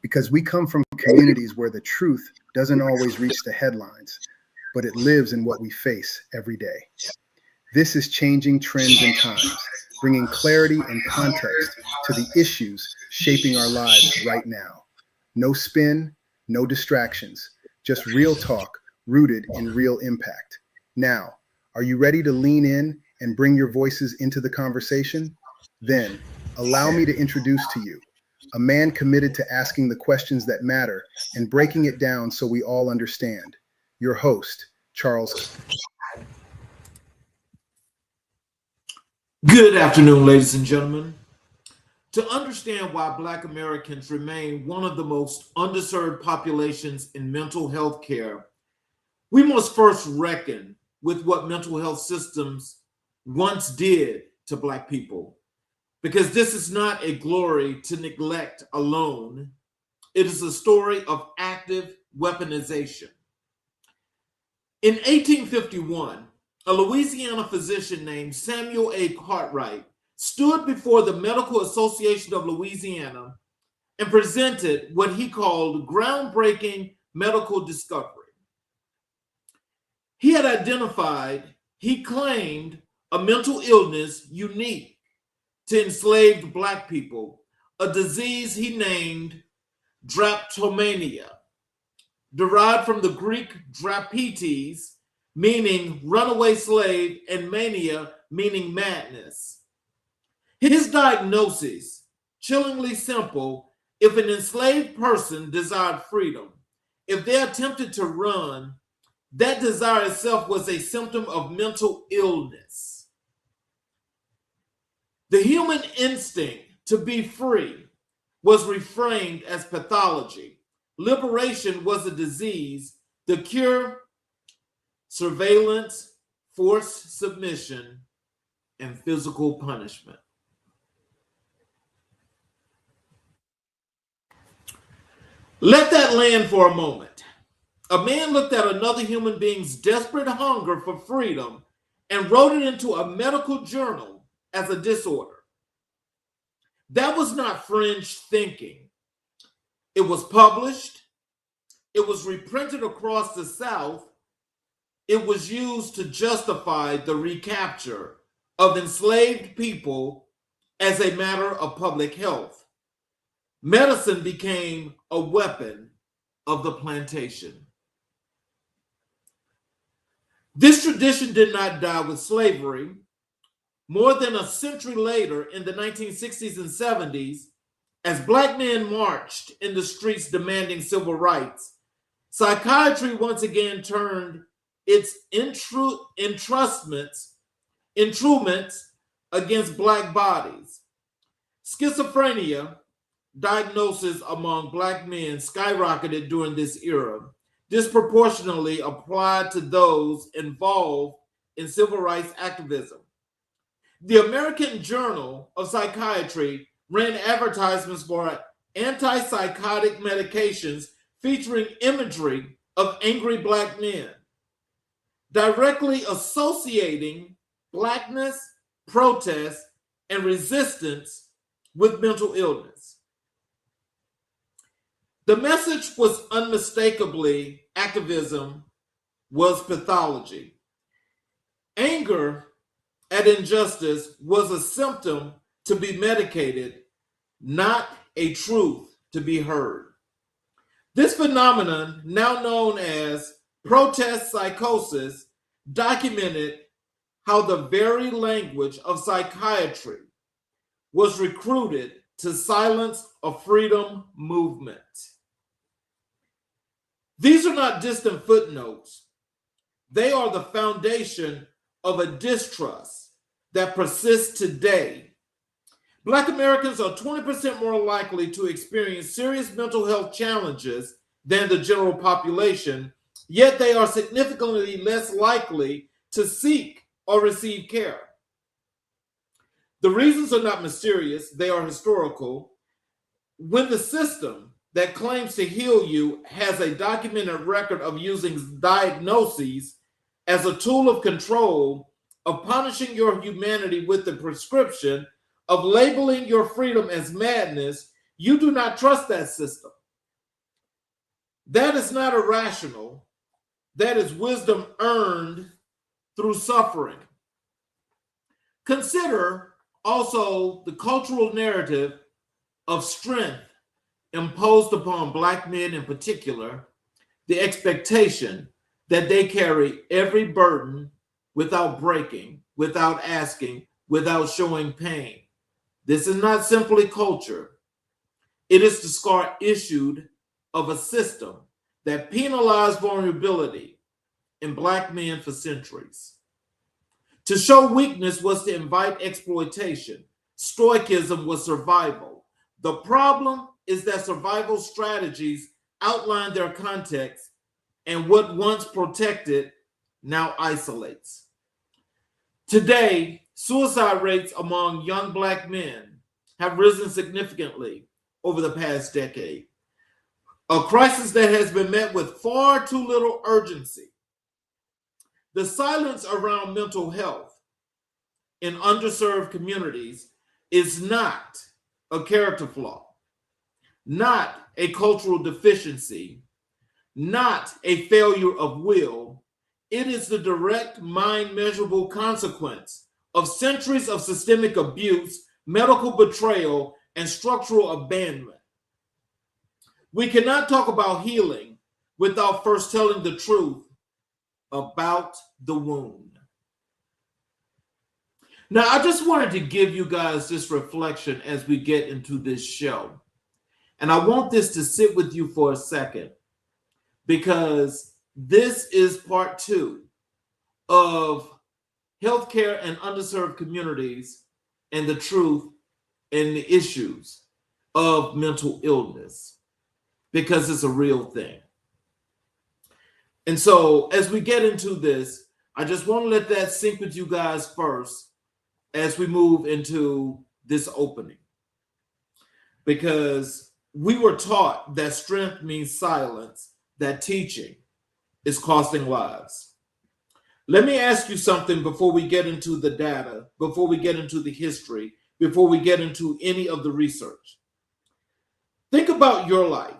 because we come from communities where the truth doesn't always reach the headlines, but it lives in what we face every day. This is Changing Trends and Times, bringing clarity and context to the issues shaping our lives right now. No spin, no distractions, just real talk rooted in real impact. Now, are you ready to lean in and bring your voices into the conversation? Then, allow me to introduce to you a man committed to asking the questions that matter and breaking it down so we all understand. Your host, Charles. Good afternoon, ladies and gentlemen. To understand why Black Americans remain one of the most underserved populations in mental health care, we must first reckon with what mental health systems once did to Black people. Because this is not a glory to neglect alone. It is a story of active weaponization. In 1851, a Louisiana physician named Samuel A. Cartwright stood before the Medical Association of Louisiana and presented what he called groundbreaking medical discovery. He had identified, he claimed, a mental illness unique to enslaved Black people, a disease he named drapetomania, derived from the Greek drapetes, meaning runaway slave, and mania, meaning madness. His diagnosis, chillingly simple: if an enslaved person desired freedom, if they attempted to run, that desire itself was a symptom of mental illness. The human instinct to be free was reframed as pathology. Liberation was a disease. The cure: surveillance, forced submission, and physical punishment. Let that land for a moment. A man looked at another human being's desperate hunger for freedom and wrote it into a medical journal as a disorder. That was not fringe thinking. It was published. It was reprinted across the South. It was used to justify the recapture of enslaved people as a matter of public health. Medicine became a weapon of the plantation. This tradition did not die with slavery. More than a century later, in the 1960s and 70s, as Black men marched in the streets demanding civil rights, psychiatry once again turned its intruments against Black bodies. Schizophrenia diagnosis among Black men skyrocketed during this era, disproportionately applied to those involved in civil rights activism. The American Journal of Psychiatry ran advertisements for antipsychotic medications featuring imagery of angry Black men, directly associating Blackness, protest, and resistance with mental illness. The message was unmistakably activism was pathology. Anger at injustice was a symptom to be medicated, not a truth to be heard. This phenomenon, now known as protest psychosis, documented how the very language of psychiatry was recruited to silence a freedom movement. These are not distant footnotes. They are the foundation of a distrust that persists today. Black Americans are 20% more likely to experience serious mental health challenges than the general population, yet they are significantly less likely to seek or receive care. The reasons are not mysterious, they are historical. When the system that claims to heal you has a documented record of using diagnoses as a tool of control, of punishing your humanity with the prescription, of labeling your freedom as madness, you do not trust that system. That is not irrational. That is wisdom earned through suffering. Consider also the cultural narrative of strength imposed upon Black men in particular, the expectation that they carry every burden without breaking, without asking, without showing pain. This is not simply culture. It is the scar issued of a system that penalized vulnerability in Black men for centuries. To show weakness was to invite exploitation. Stoicism was survival. The problem is that survival strategies outline their context, and what once protected now isolates. Today, suicide rates among young Black men have risen significantly over the past decade, a crisis that has been met with far too little urgency. The silence around mental health in underserved communities is not a character flaw, not a cultural deficiency, not a failure of will. It is the direct, mind measurable consequence of centuries of systemic abuse, medical betrayal, and structural abandonment. We cannot talk about healing without first telling the truth about the wound. Now, I just wanted to give you guys this reflection as we get into this show. And I want this to sit with you for a second, because this is part 2 of healthcare and underserved communities and the truth and the issues of mental illness, because it's a real thing. And so as we get into this, I just want to let that sink with you guys first as we move into this opening, because we were taught that strength means silence, that teaching is costing lives. Let me ask you something before we get into the data, before we get into the history, before we get into any of the research. Think about your life.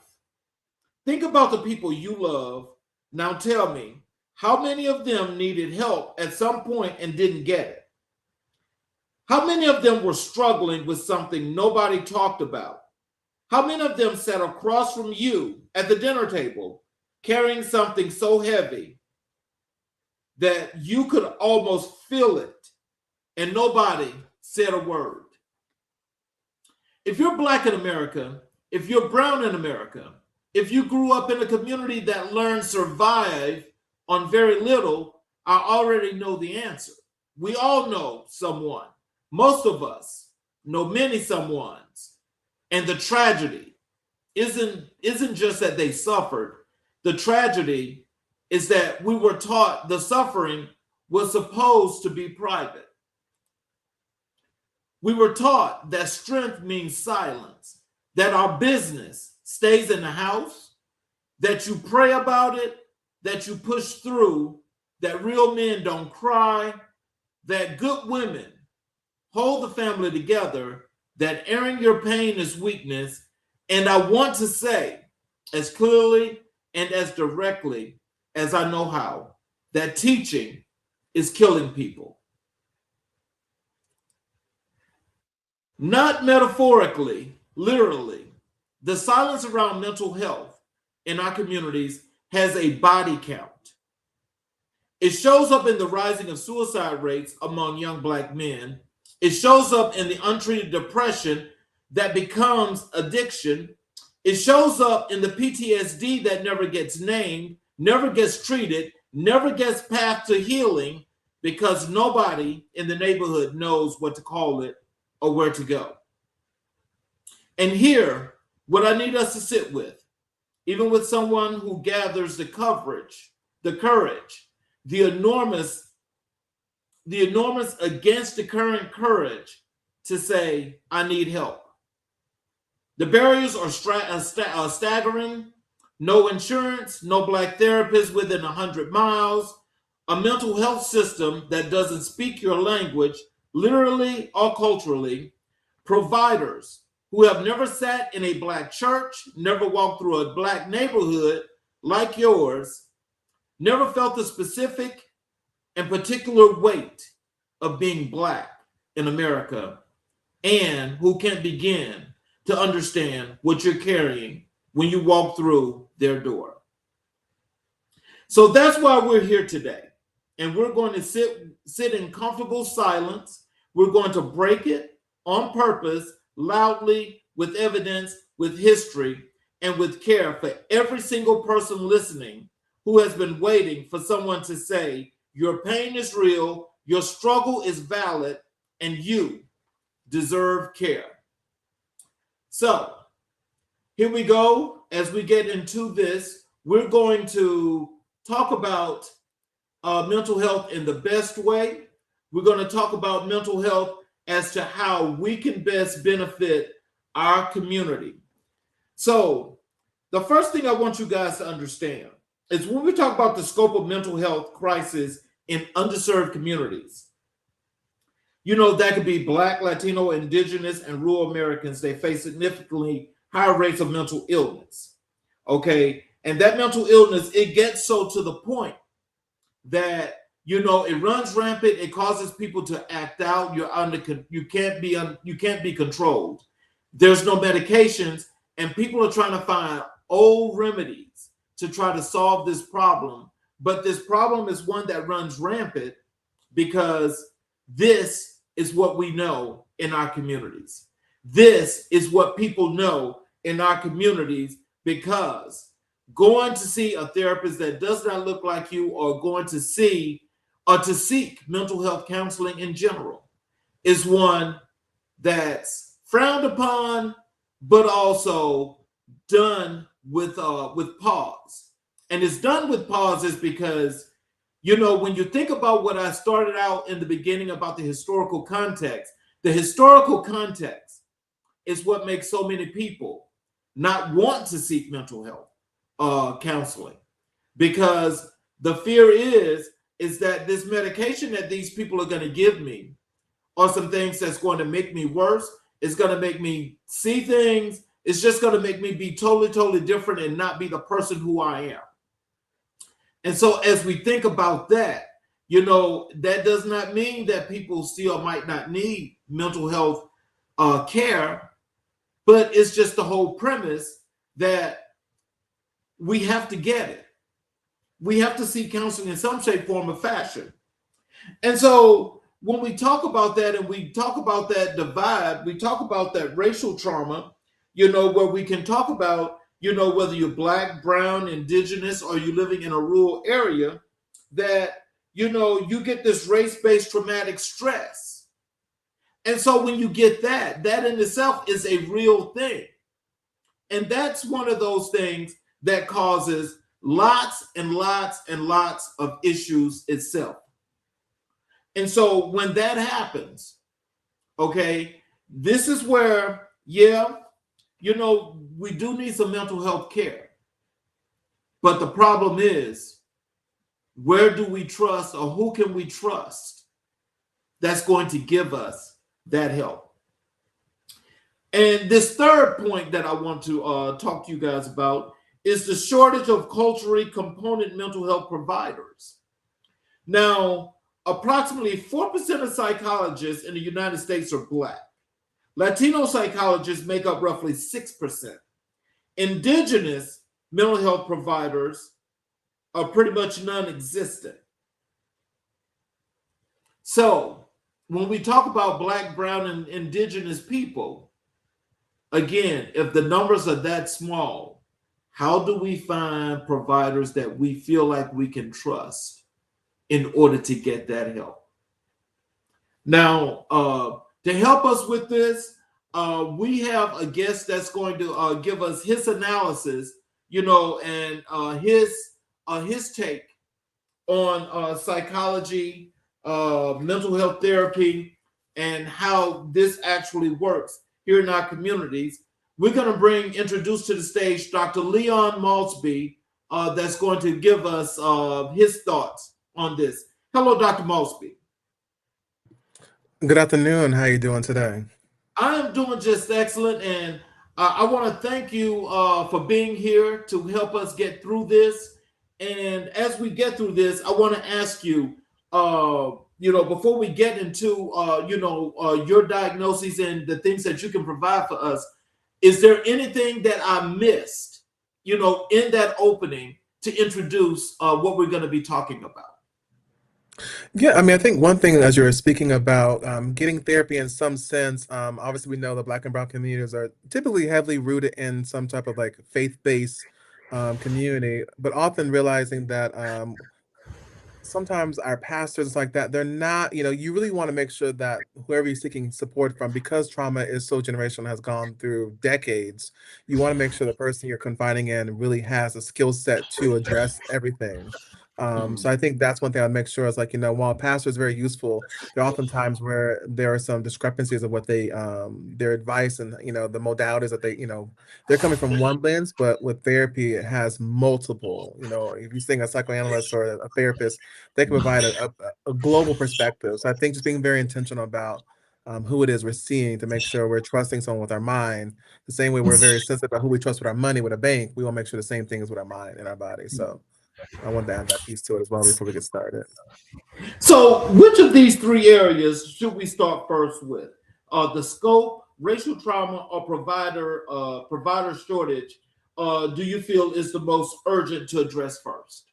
Think about the people you love. Now tell me, how many of them needed help at some point and didn't get it? How many of them were struggling with something nobody talked about? How many of them sat across from you at the dinner table carrying something so heavy that you could almost feel it and nobody said a word? If you're Black in America, if you're brown in America, if you grew up in a community that learned survive on very little, I already know the answer. We all know someone. Most of us know many someones. And the tragedy isn't just that they suffered. The tragedy is that we were taught the suffering was supposed to be private. We were taught that strength means silence, that our business stays in the house, that you pray about it, that you push through, that real men don't cry, that good women hold the family together, that airing your pain is weakness. And I want to say as clearly and as directly as I know how, that teaching is killing people. Not metaphorically, literally. The silence around mental health in our communities has a body count. It shows up in the rising of suicide rates among young Black men. It shows up in the untreated depression that becomes addiction. It shows up in the PTSD that never gets named, never gets treated, never gets path to healing, because nobody in the neighborhood knows what to call it or where to go. And here, what I need us to sit with, even with someone who gathers the courage, the enormous against the current courage to say, I need help. The barriers are staggering. No insurance, no Black therapists within 100 miles, a mental health system that doesn't speak your language, literally or culturally, providers who have never sat in a Black church, never walked through a Black neighborhood, like yours, never felt the specific and particular weight of being Black in America, and who can't begin to understand what you're carrying when you walk through their door. So that's why we're here today. And we're going to sit in comfortable silence. We're going to break it on purpose, loudly, with evidence, with history, and with care for every single person listening who has been waiting for someone to say, your pain is real, your struggle is valid, and you deserve care. So here we go. As we get into this, we're going to talk about mental health in the best way. We're going to talk about mental health as to how we can best benefit our community. So the first thing I want you guys to understand is when we talk about the scope of mental health crisis in underserved communities, you know, that could be Black, Latino, Indigenous, and rural Americans. They face significantly higher rates of mental illness. Okay. And that mental illness, it gets so to the point that, you know, it runs rampant. It causes people to act out. You can't be controlled. There's no medications, and people are trying to find old remedies to try to solve this problem. But this problem is one that runs rampant because this is what we know in our communities. This is what people know in our communities, because going to see a therapist that does not look like you, or going to see or to seek mental health counseling in general, is one that's frowned upon, but also done with pause. And it's done with pause is because, you know, when you think about what I started out in the beginning about the historical context is what makes so many people not want to seek mental health counseling, because the fear is that this medication that these people are going to give me are some things that's going to make me worse. It's going to make me see things. It's just going to make me be totally different and not be the person who I am. And so as we think about that, you know, that does not mean that people still might not need mental health care, but it's just the whole premise that we have to get it. We have to seek counseling in some shape, form, or fashion. And so when we talk about that, and we talk about that divide, we talk about that racial trauma, you know, where we can talk about, you know, whether you're Black, brown, Indigenous, or you're living in a rural area, that, you know, you get this race-based traumatic stress. And so when you get that in itself is a real thing. And that's one of those things that causes lots and lots and lots of issues itself. And so when that happens, okay, this is where, yeah, you know, we do need some mental health care. But the problem is, where do we trust, or who can we trust that's going to give us that help? And this third point that I want to talk to you guys about is the shortage of culturally component mental health providers. Now, approximately 4% of psychologists in the United States are Black. Latino psychologists make up roughly 6%. Indigenous mental health providers are pretty much non-existent. So when we talk about Black, brown, and Indigenous people, again, if the numbers are that small, how do we find providers that we feel like we can trust in order to get that help? Now, to help us with this, we have a guest that's going to give us his analysis, you know, and his take on psychology, mental health therapy, and how this actually works here in our communities. We're going to introduce to the stage Dr. Leon Malsby, that's going to give us his thoughts on this. Hello, Dr. Malsby. Good afternoon. How are you doing today? I am doing just excellent, and I want to thank you for being here to help us get through this. And as we get through this, I want to ask you, before we get into, your diagnoses and the things that you can provide for us, is there anything that I missed, in that opening to introduce what we're going to be talking about? Yeah, I mean, I think one thing as you were speaking about getting therapy in some sense, obviously we know the Black and Brown communities are typically heavily rooted in some type of like faith-based community, but often realizing that sometimes our pastors like that, they're not, you really want to make sure that whoever you're seeking support from, because trauma is so generational, has gone through decades, you want to make sure the person you're confiding in really has a skill set to address everything. So I think that's one thing I'd make sure is like, while a pastor is very useful, there are often times where there are some discrepancies of what their advice and, the modalities that they're coming from one lens, but with therapy, it has multiple, if you're seeing a psychoanalyst or a therapist, they can provide a global perspective. So I think just being very intentional about who it is we're seeing to make sure we're trusting someone with our mind, the same way we're very sensitive about who we trust with our money with a bank, we want to make sure the same thing is with our mind and our body. So I wanted to add that piece to it as well before we get started. So, which of these three areas should we start first with? The scope, racial trauma, or provider shortage? Do you feel is the most urgent to address first?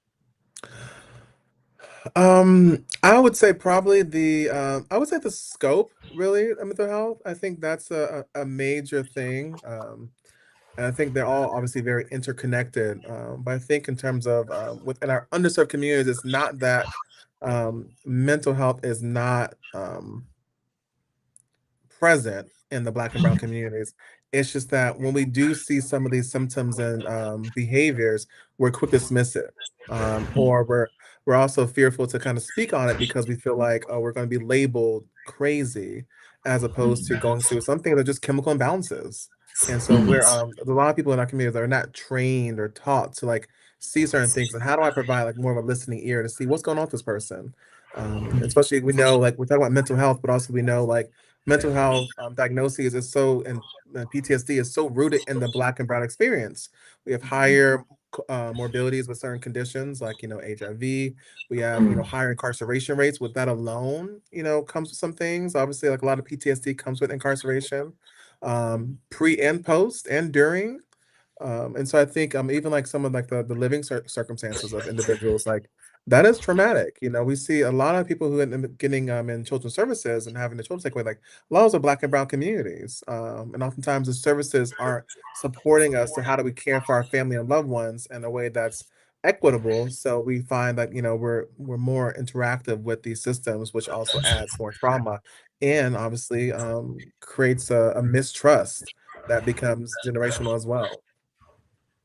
I would say probably I would say the scope really of mental health. I think that's a major thing. And I think they're all obviously very interconnected. But I think in terms of within our underserved communities, it's not that mental health is not present in the Black and Brown communities. It's just that when we do see some of these symptoms and behaviors, we're quick to dismiss it, or we're also fearful to kind of speak on it because we feel like, oh, we're going to be labeled crazy, as opposed to going through something that are just chemical imbalances. And so there's a lot of people in our community that are not trained or taught to like see certain things. And how do I provide like more of a listening ear to see what's going on with this person? Especially we know like we're talking about mental health, but also we know like mental health diagnoses is so and PTSD is so rooted in the Black and Brown experience. We have higher morbidities with certain conditions like HIV. We have higher incarceration rates. With that alone, comes with some things. Obviously, like a lot of PTSD comes with incarceration, pre and post and during. And so I think even like some of like the living circumstances of individuals, like that is traumatic. We see a lot of people who end up getting in children's services and having the children take away, like a lot of those are Black and Brown communities. And oftentimes the services aren't supporting us to how do we care for our family and loved ones in a way that's equitable. So we find that, we're more interactive with these systems, which also adds more trauma and obviously creates a mistrust that becomes generational as well.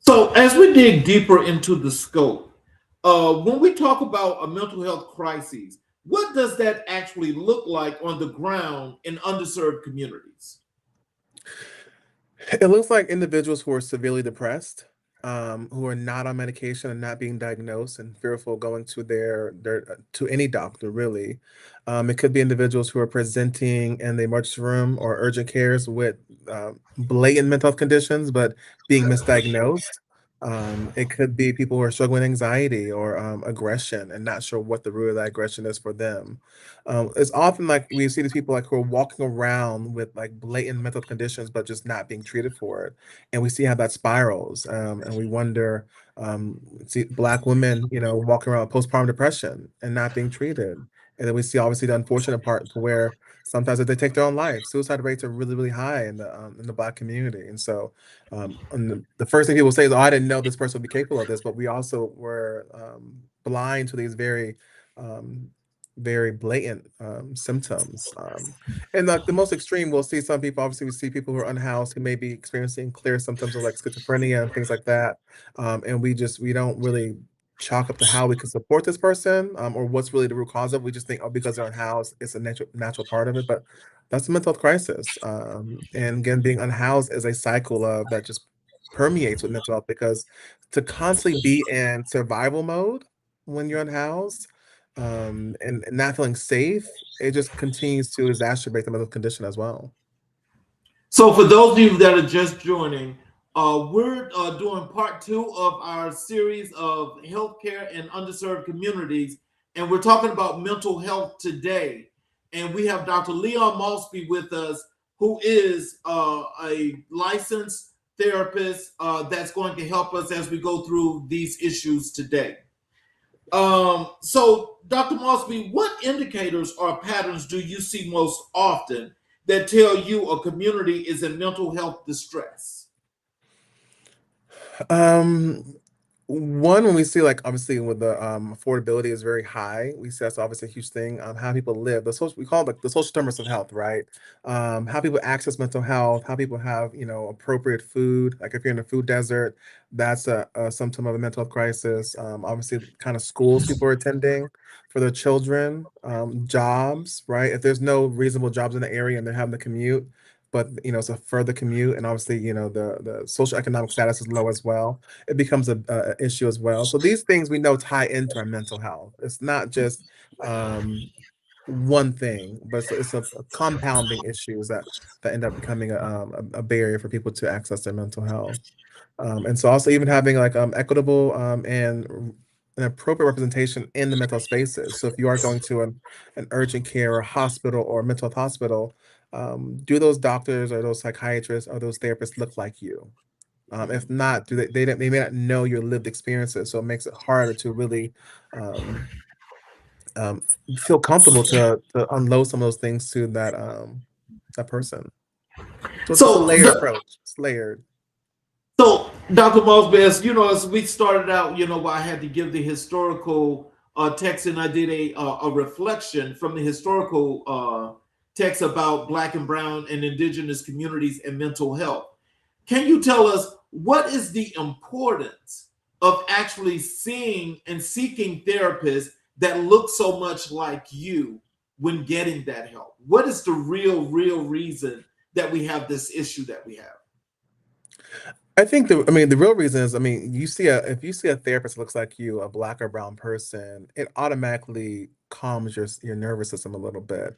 So, as we dig deeper into the scope, when we talk about a mental health crisis, what does that actually look like on the ground in underserved communities? It looks like individuals who are severely depressed, who are not on medication and not being diagnosed and fearful going to their to any doctor really. It could be individuals who are presenting in the emergency room or urgent cares with blatant mental health conditions, but being misdiagnosed. It could be people who are struggling with anxiety or aggression and not sure what the root of that aggression is for them. It's often like we see these people like who are walking around with like blatant mental conditions, but just not being treated for it, and we see how that spirals. And we wonder, see Black women, walking around with postpartum depression and not being treated, and then we see obviously the unfortunate part to where sometimes if they take their own life, suicide rates are really really high in the Black community, and so and the first thing people say is, "Oh, I didn't know this person would be capable of this," but we also were blind to these um, very blatant symptoms. And like the most extreme, we'll see some people. Obviously, we see people who are unhoused who may be experiencing clear symptoms of like schizophrenia and things like that. And we don't really chalk up to how we can support this person or what's really the root cause of it. We just think, oh, because they're unhoused, it's a natural part of it. But that's a mental health crisis. And again, being unhoused is a cycle of that just permeates with mental health because to constantly be in survival mode when you're unhoused and not feeling safe, it just continues to exacerbate the mental condition as well. So, for those of you that are just joining, we're doing part two of our series of healthcare and underserved communities, and we're talking about mental health today. And we have Dr. Leon Malsby with us, who is a licensed therapist that's going to help us as we go through these issues today. So, Dr. Mosby, what indicators or patterns do you see most often that tell you a community is in mental health distress? Um, One, when we see like obviously with the affordability is very high, we see that's obviously a huge thing. How people live, the social we call it like the social determinants of health, right? How people access mental health, how people have appropriate food. Like if you're in a food desert, that's a symptom of a mental health crisis. Obviously, kind of schools people are attending for their children, jobs, right? If there's no reasonable jobs in the area and they're having to commute, but it's a further commute, and obviously the social economic status is low as well, it becomes a issue as well. So these things we know tie into our mental health. It's not just one thing, but it's a compounding issues that end up becoming a barrier for people to access their mental health. And so also even having like equitable and an appropriate representation in the mental spaces. So if you are going to an urgent care or hospital or mental health hospital, do those doctors or those psychiatrists or those therapists look like you? If not, do they may not know your lived experiences, so it makes it harder to really um, um, feel comfortable to unload some of those things to that person. So it's just a So, layered approach. It's layered. So, Dr. Mosby, as we started out, I had to give the historical text, and I did a reflection from the historical text about Black and Brown and Indigenous communities and mental health. Can you tell us what is the importance of actually seeing and seeking therapists that look so much like you when getting that help? What is the real reason that we have this issue that we have? I think I mean, the real reason is, I mean, if you see a therapist that looks like you, a black or brown person, it automatically calms your nervous system a little bit.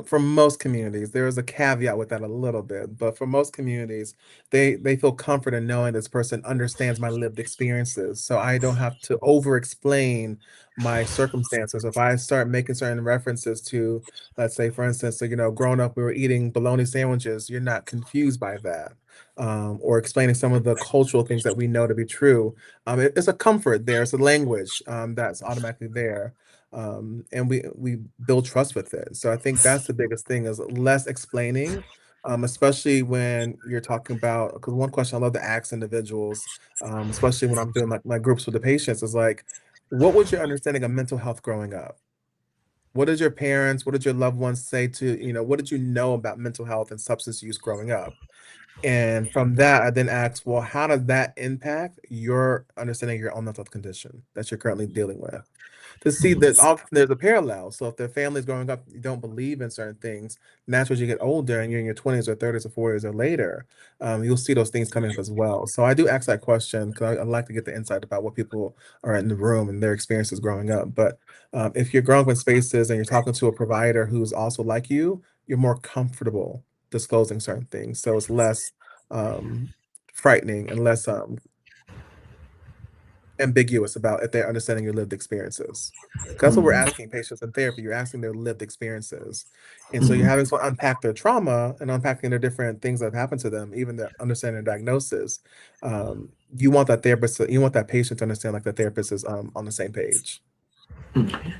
For most communities, there is a caveat with that a little bit, but for most communities, they feel comfort in knowing this person understands my lived experiences, so I don't have to over explain my circumstances. If I start making certain references to, let's say, for instance, so, growing up, we were eating bologna sandwiches, you're not confused by that, or explaining some of the cultural things that we know to be true. It's a comfort there. It's a language that's automatically there, and we build trust with it. So I think that's the biggest thing is less explaining, especially when you're talking about. Because one question I love to ask individuals, especially when I'm doing my groups with the patients, is like, what was your understanding of mental health growing up? What did your parents, what did your loved ones say to, what did you know about mental health and substance use growing up? And from that, I then asked, well, how does that impact your understanding of your own mental health condition that you're currently dealing with? To see that often there's a parallel. So if their family's growing up, you don't believe in certain things, naturally as you get older and you're in your 20s or 30s or 40s or later, you'll see those things coming up as well. So I do ask that question because I like to get the insight about what people are in the room and their experiences growing up. But if you're growing up in spaces and you're talking to a provider who's also like you're more comfortable disclosing certain things. So it's less um, frightening and less ambiguous about if they're understanding your lived experiences. 'Cause that's what we're asking patients in therapy. You're asking their lived experiences. And so you're having to unpack their trauma and unpacking their different things that have happened to them, even the understanding their diagnosis. You want that you want that patient to understand like the therapist is on the same page.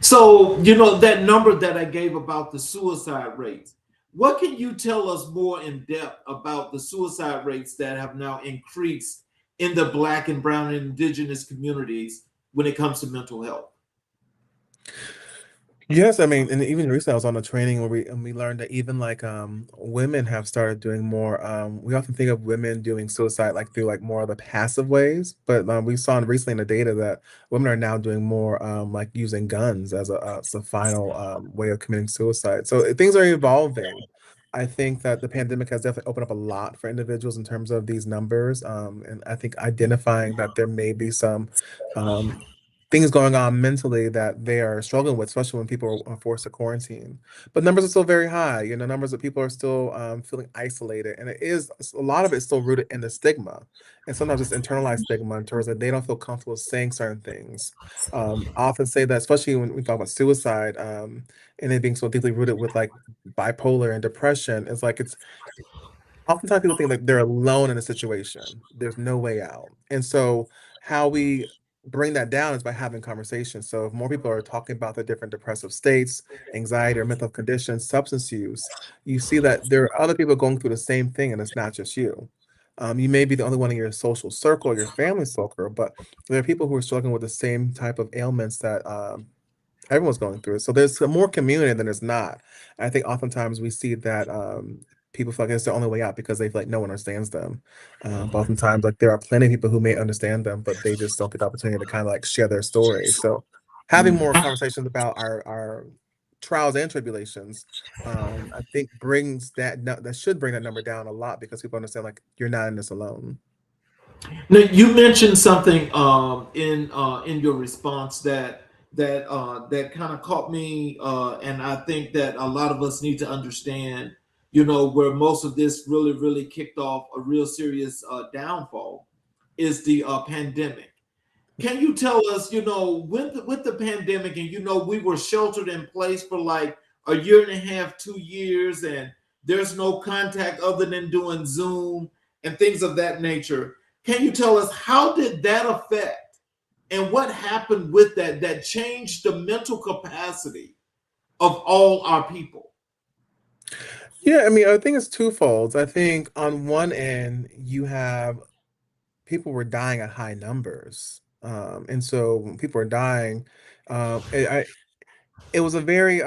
So, that number that I gave about the suicide rates, what can you tell us more in depth about the suicide rates that have now increased in the Black and Brown and Indigenous communities when it comes to mental health? Yes, I mean, and even recently I was on a training where we learned that even like women have started doing more. We often think of women doing suicide like through like more of the passive ways, but we saw recently in the data that women are now doing more like using guns as a final way of committing suicide. So things are evolving. I think that the pandemic has definitely opened up a lot for individuals in terms of these numbers, and I think identifying that there may be some um, things going on mentally that they are struggling with, especially when people are forced to quarantine. But numbers are still very high. You know, numbers of people are still feeling isolated, and it is a lot of it's still rooted in the stigma, and sometimes it's internalized stigma in terms that they don't feel comfortable saying certain things. I often say that, especially when we talk about suicide, and it being so deeply rooted with like bipolar and depression, it's like it's oftentimes people think that they're alone in a situation. There's no way out. And so how we bring that down is by having conversations. So if more people are talking about the different depressive states, anxiety or mental conditions, substance use, you see that there are other people going through the same thing and it's not just you. You may be the only one in your social circle, your family circle, but there are people who are struggling with the same type of ailments that everyone's going through it. So there's more community than there's not. I think oftentimes we see that people feel like it's the only way out because they feel like no one understands them. But oftentimes, like there are plenty of people who may understand them, but they just don't get the opportunity to kind of like share their story. So having more conversations about our trials and tribulations, I think brings that should bring that number down a lot because people understand like you're not in this alone. Now, you mentioned something in your response that kind of caught me, and I think that a lot of us need to understand. You know, where most of this really kicked off a real serious downfall is the pandemic. Can you tell us, you know, with the pandemic, and you know, we were sheltered in place for like a year and a half, 2 years, and there's no contact other than doing Zoom and things of that nature. Can you tell us how did that affect and what happened with that changed the mental capacity of all our people? Yeah, I mean, I think it's twofold. I think on one end, you have people were dying at high numbers. And so when people are dying, it was a very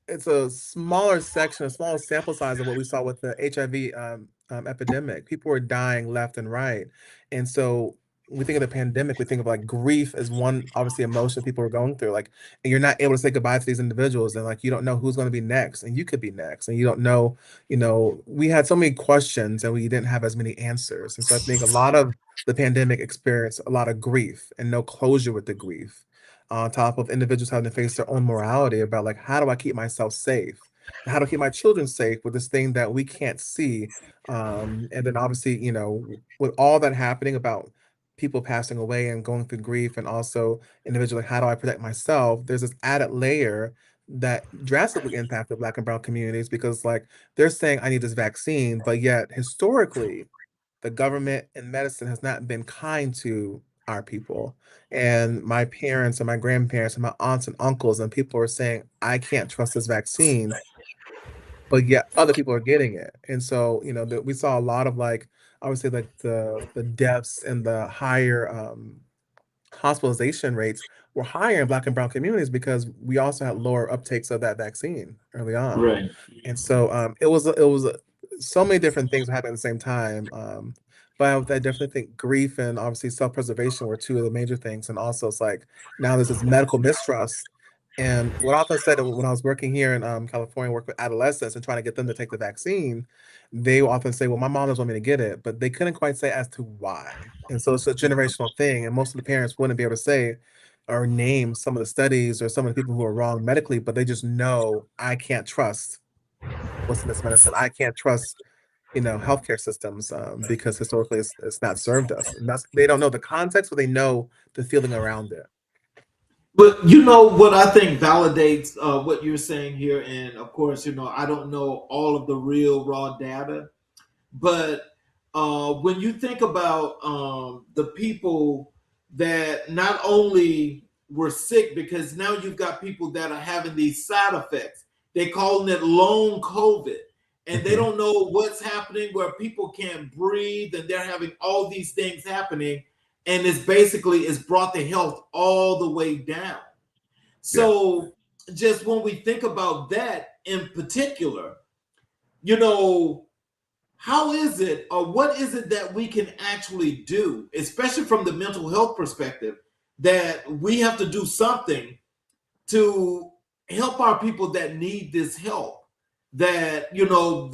it's a smaller section, a smaller sample size of what we saw with the HIV epidemic. People were dying left and right, and so we think of the pandemic, we think of like grief as one obviously emotion people are going through. Like, and you're not able to say goodbye to these individuals, and like you don't know who's going to be next, and you could be next, and you don't know. You know, we had so many questions, and we didn't have as many answers, and so I think a lot of the pandemic experienced a lot of grief and no closure with the grief on top of individuals having to face their own morality about like how do I keep myself safe? How to keep my children safe with this thing that we can't see? And then obviously, you know, with all that happening about people passing away and going through grief, and also individually, how do I protect myself? There's this added layer that drastically impacted Black and Brown communities because like they're saying I need this vaccine, but yet historically the government and medicine has not been kind to our people. And my parents and my grandparents and my aunts and uncles and people are saying, I can't trust this vaccine, but yet other people are getting it. And so, you know, we saw a lot of like, I would say like the deaths and the higher hospitalization rates were higher in Black and Brown communities because we also had lower uptakes of that vaccine early on. Right. And so it was so many different things happening at the same time. But I definitely think grief and obviously self-preservation were two of the major things. And also it's like now there's this medical mistrust. And what I often said when I was working here in California, work with adolescents and trying to get them to take the vaccine, they will often say, well, my mom doesn't want me to get it, but they couldn't quite say as to why. And so it's a generational thing. And most of the parents wouldn't be able to say or name some of the studies or some of the people who are wrong medically, but they just know I can't trust what's in this medicine. I can't trust, you know, healthcare systems because historically it's not served us. And that's they don't know the context, but they know the feeling around it. But you know what I think validates what you're saying here, and of course, you know, I don't know all of the real raw data, but when you think about the people that not only were sick, because now you've got people that are having these side effects. They calling it long COVID, and they Mhm. don't know what's happening where people can't breathe, and they're having all these things happening, and it's brought the health all the way down. Yeah. So just when we think about that in particular, you know, how is it or what is it that we can actually do, especially from the mental health perspective, that we have to do something to help our people that need this help, that you know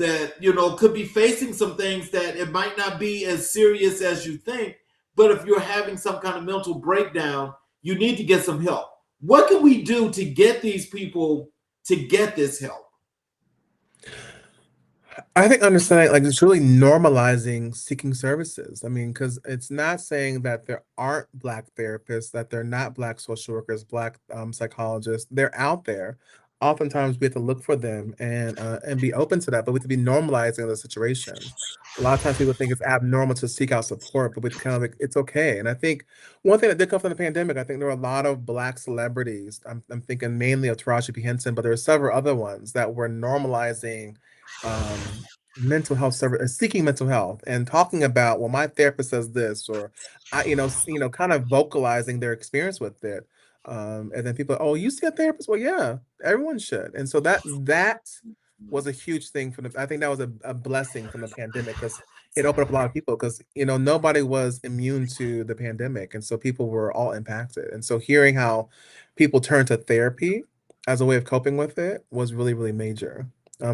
could be facing some things that it might not be as serious as you think, but if you're having some kind of mental breakdown, you need to get some help. What can we do to get these people to get this help? I think understanding, like, it's really normalizing seeking services. I mean, because it's not saying that there aren't Black therapists, that they're not Black social workers, Black psychologists. They're out there. Oftentimes, we have to look for them and be open to that, but we have to be normalizing the situation. A lot of times, people think it's abnormal to seek out support, but we kind of like it's okay. And I think one thing that did come from the pandemic, I think there were a lot of Black celebrities. I'm thinking mainly of Taraji P Henson, but there were several other ones that were normalizing mental health service, seeking mental health and talking about, well, my therapist says this, or kind of vocalizing their experience with it. And then people, oh, you see a therapist? Well, yeah, everyone should. And so that was a huge thing for the, I think that was a blessing from the pandemic because it opened up a lot of people because nobody was immune to the pandemic. And so people were all impacted. And so hearing how people turn to therapy as a way of coping with it was really, really major.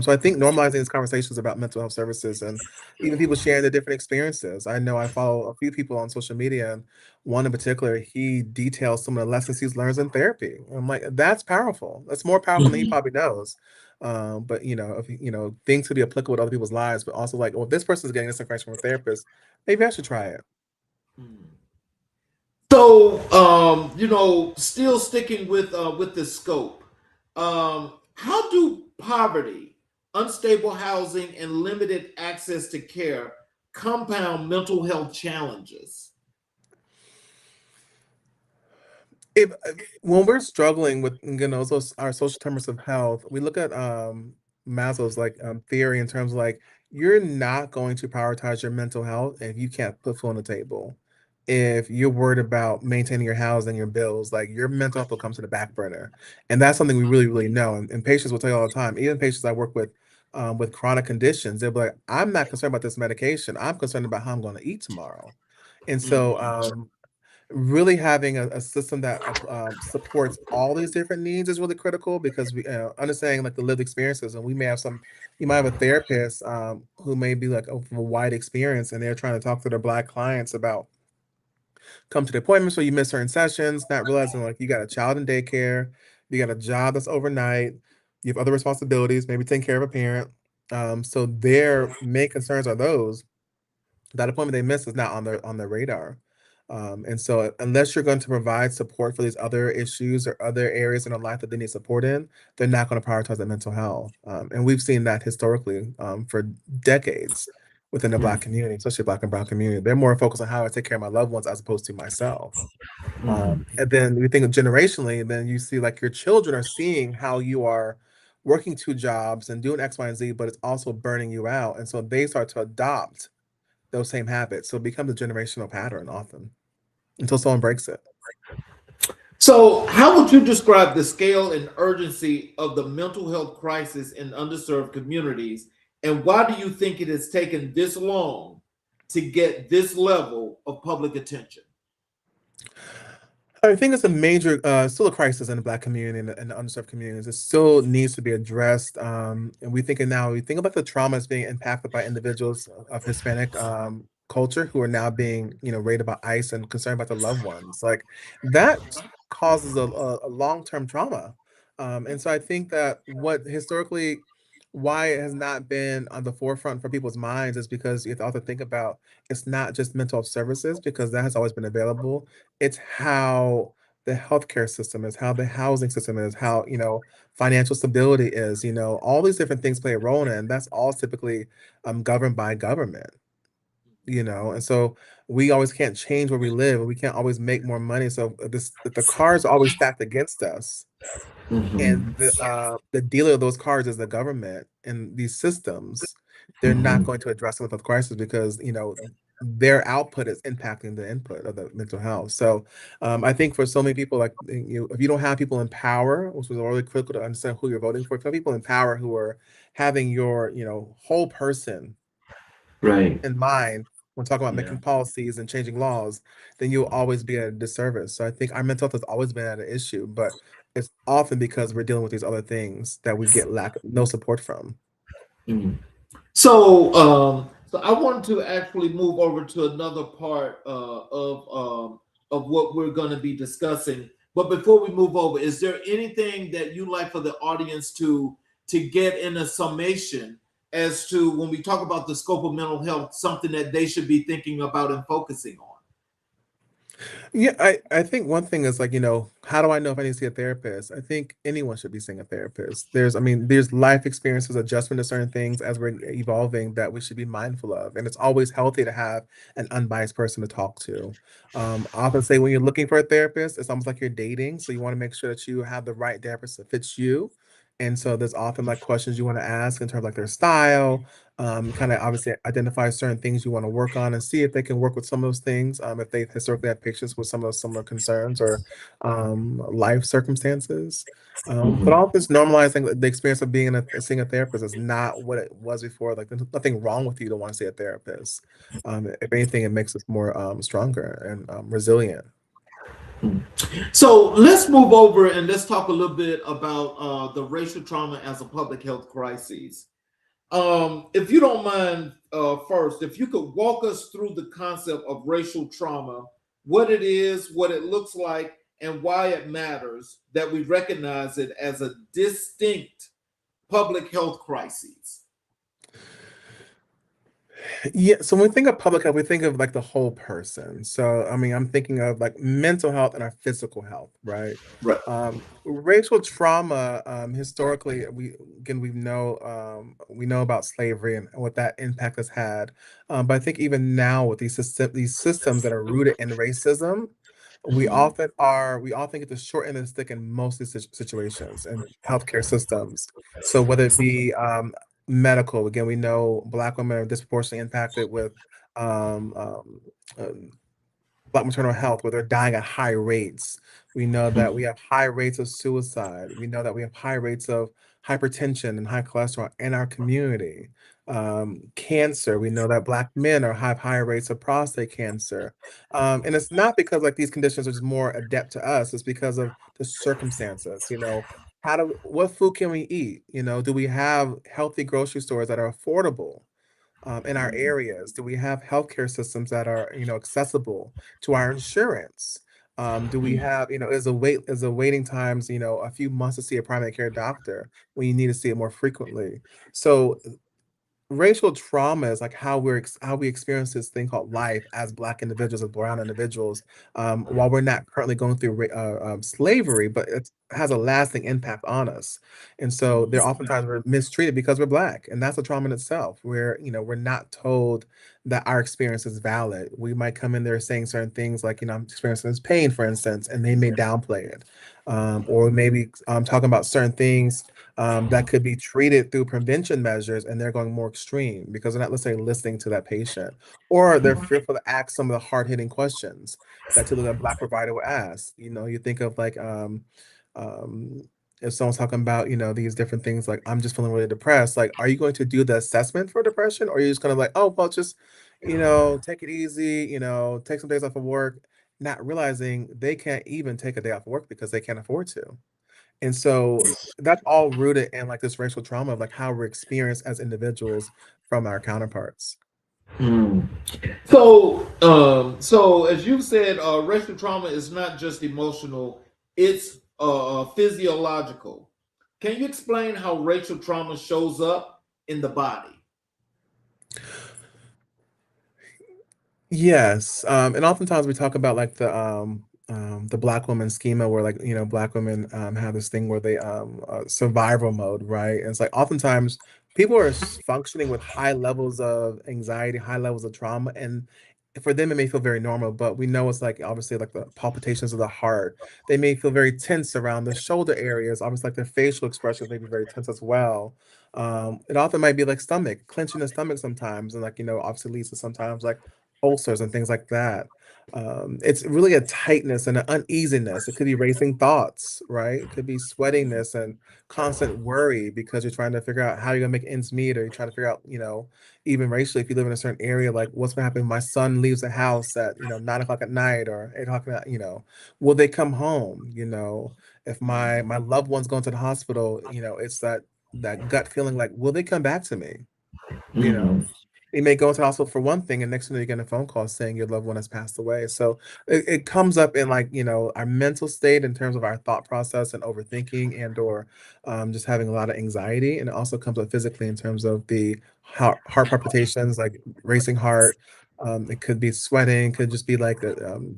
So I think normalizing these conversations about mental health services and even people sharing their different experiences. I know I follow a few people on social media, and one in particular, he details some of the lessons he's learned in therapy. I'm like, that's powerful. That's more powerful than he probably knows. But if things could be applicable to other people's lives, but also like, well, if this person's getting this information from a therapist, maybe I should try it. So, still sticking with the scope, how do poverty, unstable housing, and limited access to care compound mental health challenges? If when we're struggling with our social determinants of health, we look at Maslow's like theory in terms of like you're not going to prioritize your mental health if you can't put food on the table. If you're worried about maintaining your house and your bills, like your mental health will come to the back burner, and that's something we really, really know. And patients will tell you all the time. Even patients I work with chronic conditions, they'll be like, "I'm not concerned about this medication. I'm concerned about how I'm going to eat tomorrow." And so, really having a system that supports all these different needs is really critical because we understanding like the lived experiences, and we may have you might have a therapist who may be like of a wide experience, and they're trying to talk to their Black clients about come to the appointments, or you miss certain sessions, not realizing like you got a child in daycare, you got a job that's overnight, you have other responsibilities, maybe taking care of a parent. So their main concerns are those that appointment they miss is not on their radar. And so unless you're going to provide support for these other issues or other areas in their life that they need support in, they're not going to prioritize their mental health. And we've seen that historically for decades within the Black community, especially Black and Brown community. They're more focused on how I take care of my loved ones as opposed to myself. And then we think of generationally, and then you see like your children are seeing how you are working two jobs and doing X, Y, and Z, but it's also burning you out. And so they start to adopt those same habits. So it becomes a generational pattern often until someone breaks it. So, how would you describe the scale and urgency of the mental health crisis in underserved communities? And why do you think it has taken this long to get this level of public attention? I think it's a major, still a crisis in the Black community and the underserved communities. It still needs to be addressed. And we think about the trauma that's being impacted by individuals of Hispanic culture who are now being, raided by ICE and concerned about their loved ones. Like that causes a long-term trauma. And so I think that why it has not been on the forefront for people's minds is because you have to also think about it's not just mental health services because that has always been available. It's how the healthcare system is, how the housing system is, how, financial stability is, all these different things play a role in it. And that's all typically governed by government, and so we always can't change where we live, and we can't always make more money. So the cards are always stacked against us. And the dealer of those cards is the government and these systems. They're not going to address the mental health crisis because their output is impacting the input of the mental health. So I think for so many people, like if you don't have people in power, which was really critical to understand who you're voting for, if you have people in power who are having your whole person Right. in mind when talking about Yeah. making policies and changing laws, then you'll always be at a disservice. So I think our mental health has always been at an issue, but it's often because we're dealing with these other things that we get no support from. So, So I want to actually move over to another part of what we're going to be discussing. But before we move over, is there anything that you like for the audience to get in a summation as to when we talk about the scope of mental health, something that they should be thinking about and focusing on? Yeah, I think one thing is like, how do I know if I need to see a therapist? I think anyone should be seeing a therapist. There's life experiences, adjustment to certain things as we're evolving that we should be mindful of. And it's always healthy to have an unbiased person to talk to. I often say when you're looking for a therapist, it's almost like you're dating. So you want to make sure that you have the right therapist that fits you. And so there's often like questions you want to ask in terms of like their style, kind of obviously identify certain things you want to work on and see if they can work with some of those things. If they historically had patients with some of those similar concerns or life circumstances. But Mhm. all this normalizing the experience of being seeing a therapist is not what it was before. Like there's nothing wrong with you to want to see a therapist. If anything, it makes us more stronger and resilient. So let's move over and let's talk a little bit about the racial trauma as a public health crisis. If you don't mind, first, if you could walk us through the concept of racial trauma, what it is, what it looks like, and why it matters that we recognize it as a distinct public health crisis. Yeah, so when we think of public health, we think of like the whole person. So, I mean, I'm thinking of like mental health and our physical health, right? Right. Racial trauma, historically, we know about slavery and what that impact has had. But I think even now with these systems that are rooted in racism, we often get the short end of the stick in most of these situations and healthcare systems. So whether it be medical, again, we know Black women are disproportionately impacted with um, um, um, Black maternal health, where they're dying at high rates. We know that we have high rates of suicide. We know that we have high rates of hypertension and high cholesterol in our community. Cancer, we know that Black men have higher rates of prostate cancer. And it's not because like these conditions are just more adept to us, it's because of the circumstances. What food can we eat? Do we have healthy grocery stores that are affordable? In our areas? Do we have healthcare systems that are, accessible to our insurance? Do we have, is the waiting times, a few months to see a primary care doctor when you need to see it more frequently? So racial trauma is like how we experience this thing called life as Black individuals, as brown individuals, while we're not currently going through slavery, but it has a lasting impact on us. And so they're oftentimes we're mistreated because we're Black, and that's a trauma in itself. Where we're not told that our experience is valid. We might come in there saying certain things like, I'm experiencing this pain, for instance, and they may downplay it, or maybe talking about certain things that could be treated through prevention measures, and they're going more extreme because they're not, let's say, listening to that patient, or they're fearful to ask some of the hard-hitting questions that typically a Black provider would ask. You think of like um, if someone's talking about these different things like, I'm just feeling really depressed, like, are you going to do the assessment for depression, or are you just going to like, oh well, just take it easy, take some days off of work, not realizing they can't even take a day off of work because they can't afford to. And so that's all rooted in like this racial trauma of like how we're experienced as individuals from our counterparts. Mm. So as you said, racial trauma is not just emotional; it's physiological. Can you explain how racial trauma shows up in the body? Yes, and oftentimes we talk about like the Black woman schema, where like Black women have this thing where they survival mode, right? And it's like oftentimes people are functioning with high levels of anxiety, high levels of trauma, and for them it may feel very normal, but we know it's like obviously like the palpitations of the heart. They may feel very tense around the shoulder areas. Obviously, like their facial expressions may be very tense as well. It often might be like stomach, clenching the stomach sometimes, and like obviously leads to sometimes like ulcers and things like that. It's really a tightness and an uneasiness. It could be racing thoughts, right? It could be sweatiness and constant worry because you're trying to figure out how you're gonna make ends meet, or you're trying to figure out, even racially, if you live in a certain area, like what's gonna happen if my son leaves the house at 9 o'clock at night or 8 o'clock at night, will they come home? If my loved one's going to the hospital, it's that gut feeling like, will they come back to me? you know Mhm. You may go into the hospital for one thing, and next thing you get a phone call saying your loved one has passed away. So it comes up in like, our mental state in terms of our thought process and overthinking and or just having a lot of anxiety. And it also comes up physically in terms of the heart palpitations, like racing heart. It could be sweating, could just be like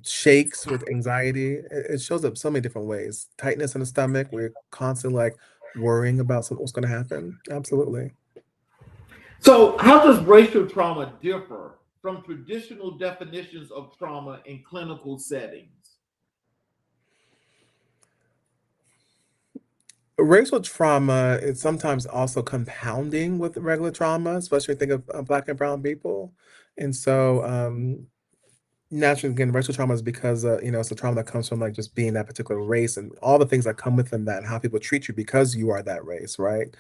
shakes with anxiety. It shows up so many different ways. Tightness in the stomach. We're constantly like worrying about what's going to happen. Absolutely. So, how does racial trauma differ from traditional definitions of trauma in clinical settings? Racial trauma is sometimes also compounding with regular trauma, especially think of Black and brown people. And so, naturally, again, racial trauma is because it's a trauma that comes from like just being that particular race and all the things that come within that and how people treat you because you are that race, right?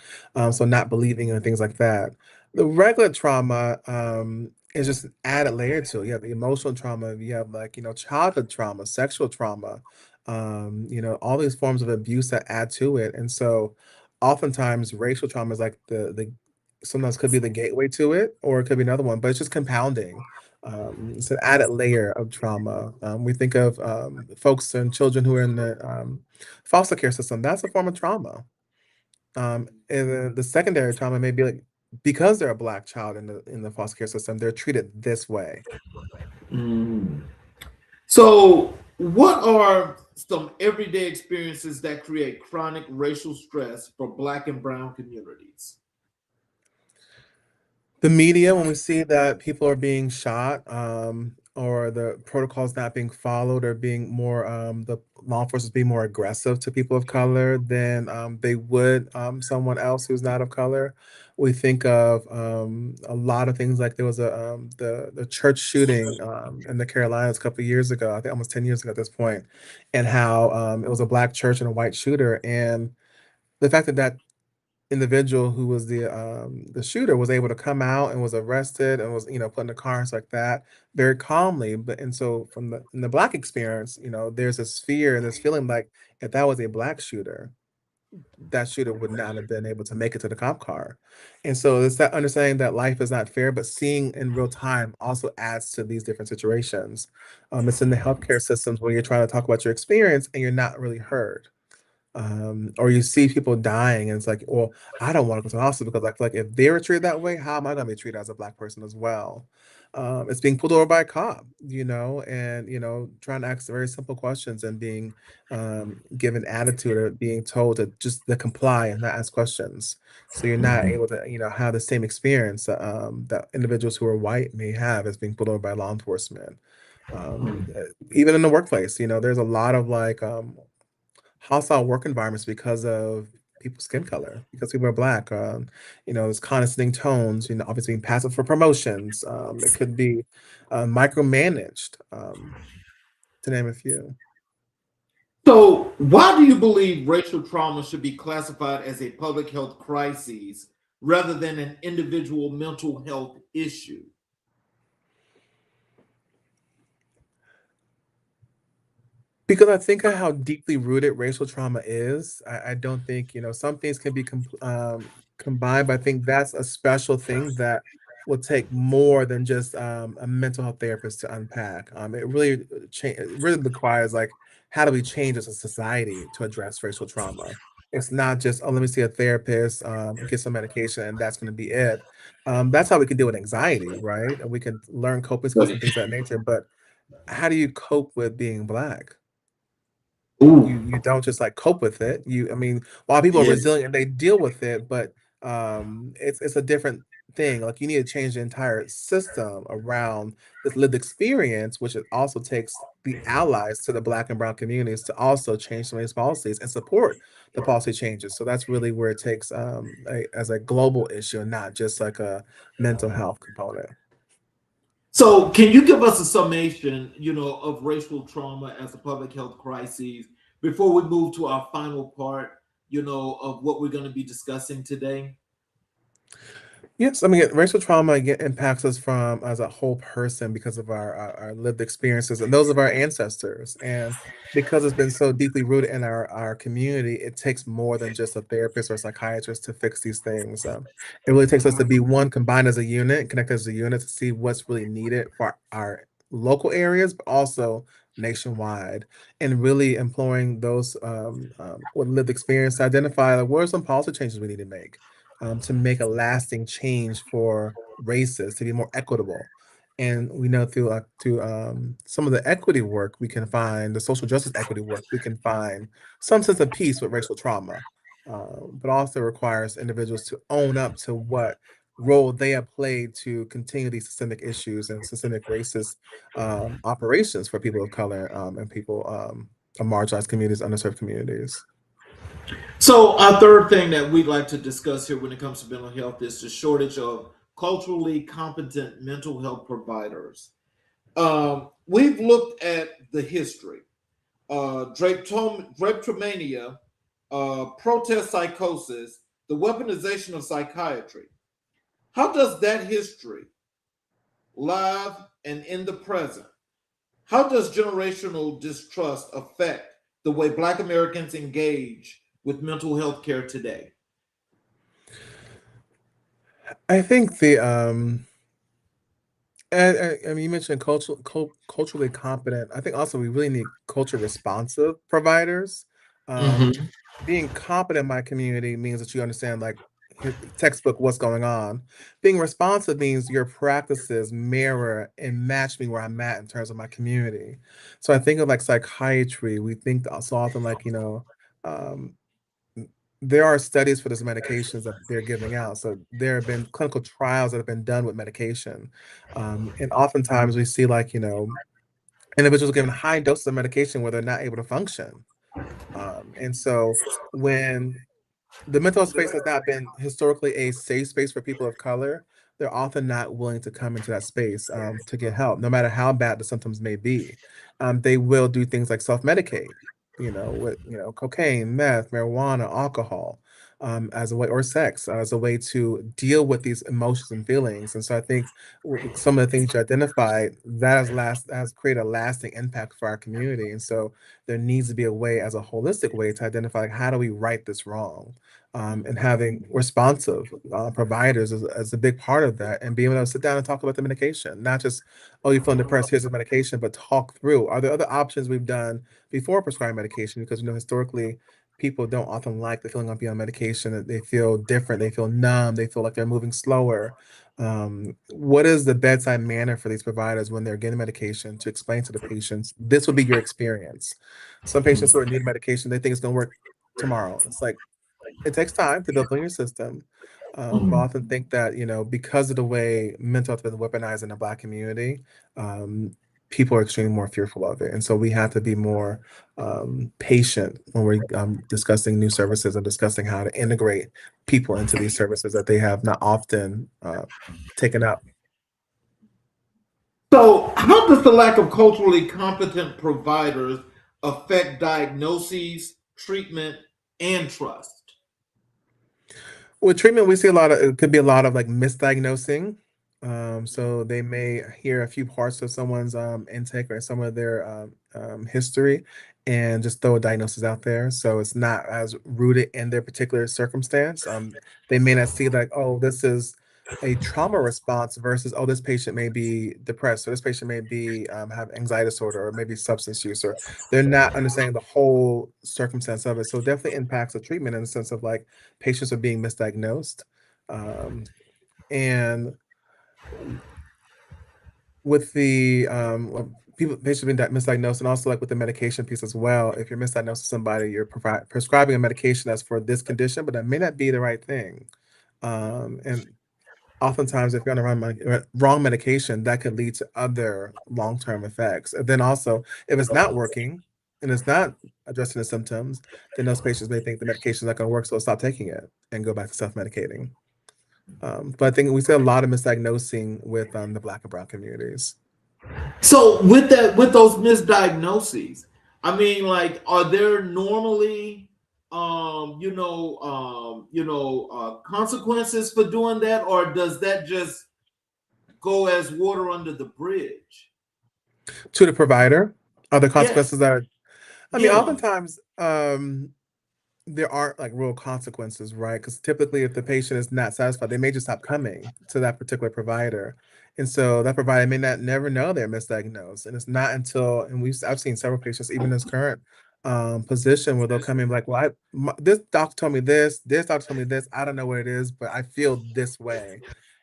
So not believing and things like that. The regular trauma is just an added layer to it. You have the emotional trauma, you have like, childhood trauma, sexual trauma, all these forms of abuse that add to it. And so oftentimes racial trauma is like the sometimes could be the gateway to it, or it could be another one, but it's just compounding. It's an added layer of trauma. We think of folks and children who are in the foster care system. That's a form of trauma. And then the secondary trauma may be like because they're a Black child in the foster care system, they're treated this way. Mm. So, what are some everyday experiences that create chronic racial stress for Black and brown communities? The media, when we see that people are being shot, or the protocols not being followed, or being more, the law enforcement being more aggressive to people of color than they would someone else who's not of color. We think of a lot of things like there was the church shooting in the Carolinas a couple of years ago, I think almost 10 years ago at this point, and how it was a Black church and a white shooter, and the fact that that individual who was the shooter was able to come out and was arrested and was, put in the car and stuff like that very calmly. But and so from the in the Black experience, there's this fear and this feeling like if that was a Black shooter, that shooter would not have been able to make it to the cop car. And so it's that understanding that life is not fair, but seeing in real time also adds to these different situations. It's in the healthcare systems where you're trying to talk about your experience and you're not really heard, or you see people dying and it's like, well, I don't want to go to the hospital because I feel like if they were treated that way, how am I going to be treated as a Black person as well? It's being pulled over by a cop, and trying to ask very simple questions and being given attitude or being told to comply and not ask questions. So you're not able to have the same experience that individuals who are white may have as being pulled over by law enforcement. Even in the workplace, there's a lot of like hostile work environments because of people's skin color, because people are Black. There's condescending tones, obviously being passive for promotions. It could be micromanaged, to name a few. So, why do you believe racial trauma should be classified as a public health crisis rather than an individual mental health issue? Because I think of how deeply rooted racial trauma is. I don't think, some things can be combined, but I think that's a special thing that will take more than just a mental health therapist to unpack. It really requires like how do we change as a society to address racial trauma? It's not just, oh, let me see a therapist, get some medication, and that's going to be it. That's how we can deal with anxiety, right? And we can learn coping skills and things of that nature. But how do you cope with being Black? Ooh, You don't just, like, cope with it. I mean, while people are yeah. resilient and they deal with it, but, it's a different thing, like, you need to change the entire system around this lived experience, which it also takes the allies to the Black and brown communities to also change some of these policies and support the policy changes, so that's really where it takes, as a global issue and not just like a mental health component. So, can you give us a summation, of racial trauma as a public health crisis before we move to our final part, of what we're going to be discussing today? Yes, I mean, racial trauma again impacts us from as a whole person because of our lived experiences and those of our ancestors. And because it's been so deeply rooted in our community, it takes more than just a therapist or psychiatrist to fix these things. It really takes us to be one, combined as a unit, connect as a unit to see what's really needed for our local areas, but also nationwide, and really employing those with lived experience to identify like, what are some policy changes we need to make a lasting change for races to be more equitable. And we know through some of the equity work, we can find the social justice equity work, we can find some sense of peace with racial trauma, but also requires individuals to own up to what role they have played to continue these systemic issues and systemic racist operations for people of color and people of marginalized communities, underserved communities. So, our third thing that we'd like to discuss here when it comes to mental health is the shortage of culturally competent mental health providers. We've looked at the history, drapetomania, protest psychosis, the weaponization of psychiatry. How does that history, live and in the present, how does generational distrust affect the way Black Americans engage with mental health care today? I think I mean, you mentioned culturally competent. I think also we really need culture responsive providers. Um, Mhm. being competent in my community means that you understand, like, textbook what's going on. Being responsive means your practices mirror and match me where I'm at in terms of my community. So I think of like psychiatry. We think so often like um, there are studies for these medications that they're giving out. So there have been clinical trials that have been done with medication. And oftentimes we see like, individuals given high doses of medication where they're not able to function. And so when the mental health space has not been historically a safe space for people of color, they're often not willing to come into that space to get help, no matter how bad the symptoms may be. They will do things like self-medicate, with cocaine, meth, marijuana, alcohol, as a way, or sex as a way to deal with these emotions and feelings. And so I think some of the things you identified that has created a lasting impact for our community. And so there needs to be a way, as a holistic way, to identify like, how do we right this wrong, and having responsive providers is a big part of that, and being able to sit down and talk about the medication, not just, oh, you're feeling depressed, here's the medication, but talk through, are there other options we've done before prescribing medication? Because historically, people don't often like the feeling of being on medication, that they feel different, they feel numb, they feel like they're moving slower. What is the bedside manner for these providers when they're getting medication to explain to the patients, this will be your experience? Some patients who are need medication, they think it's going to work tomorrow. It's like, it takes time to build on your system. But I often think that, because of the way mental health has been weaponized in the Black community, um, people are extremely more fearful of it. And so we have to be more patient when we're discussing new services and discussing how to integrate people into these services that they have not often taken up. So, how does the lack of culturally competent providers affect diagnoses, treatment, and trust? With treatment, we see it could be a lot of like misdiagnosing. So they may hear a few parts of someone's intake or some of their history and just throw a diagnosis out there. So it's not as rooted in their particular circumstance. They may not see like, oh, this is a trauma response versus, oh, this patient may be depressed, or this patient may be have anxiety disorder, or maybe substance use, or they're not understanding the whole circumstance of it. So it definitely impacts the treatment in the sense of like patients are being misdiagnosed. And with the people patients being misdiagnosed, and also like with the medication piece as well, if you're misdiagnosing somebody, you're prescribing a medication that's for this condition, but that may not be the right thing. And oftentimes, if you're on the wrong medication, that could lead to other long-term effects. And then also, if it's not working and it's not addressing the symptoms, then those patients may think the medication is not going to work, so they'll stop taking it and go back to self-medicating. But I think we see a lot of misdiagnosing with the Black and Brown communities. So, with those misdiagnoses, I mean, like, are there normally consequences for doing that, or does that just go as water under the bridge? To the provider, are the Yeah, consequences that I mean, yeah. oftentimes, there aren't like real consequences, right? Because typically, if the patient is not satisfied, they may just stop coming to that particular provider. And so that provider may not never know they're misdiagnosed. And it's not until, and I've seen several patients, even in this current position, where they'll come in like, well, this doctor told me this doctor told me this. I don't know what it is, but I feel this way.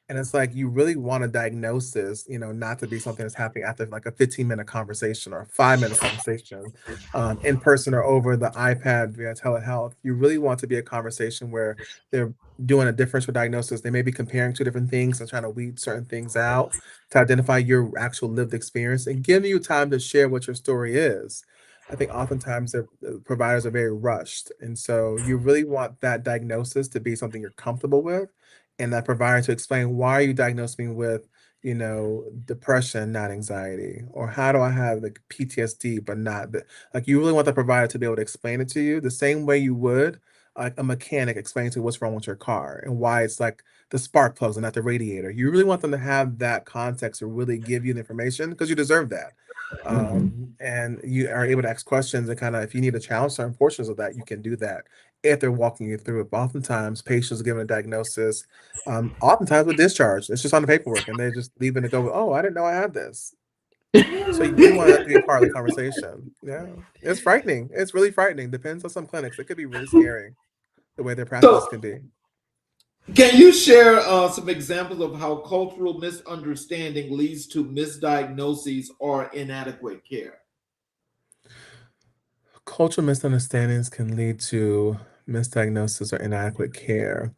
And it's like you really want a diagnosis, not to be something that's happening after like a 15-minute conversation or a 5-minute conversation, in person or over the iPad via telehealth. You really want to be a conversation where they're doing a differential diagnosis. They may be comparing two different things and trying to weed certain things out to identify your actual lived experience and giving you time to share what your story is. I think oftentimes the providers are very rushed. And so you really want that diagnosis to be something you're comfortable with, and that provider to explain, why are you diagnosing me with depression, not anxiety? Or how do I have like PTSD, but not the, like, you really want the provider to be able to explain it to you the same way you would like a mechanic explain to you what's wrong with your car and why it's like the spark plugs and not the radiator. You really want them to have that context to really give you the information because you deserve that. And you are able to ask questions and kind of, if you need to challenge certain portions of that, you can do that if they're walking you through it. But oftentimes, patients are given a diagnosis, oftentimes with discharge. It's just on the paperwork, and they're just leaving to go, oh, I didn't know I had this. So you really want that to be a part of the conversation. Yeah. It's frightening. It's really frightening. Depends on some clinics. It could be really scary the way their practices So, can be. can you share some examples of how cultural misunderstanding leads to misdiagnoses or inadequate care? Cultural misunderstandings can lead to misdiagnosis or inadequate care.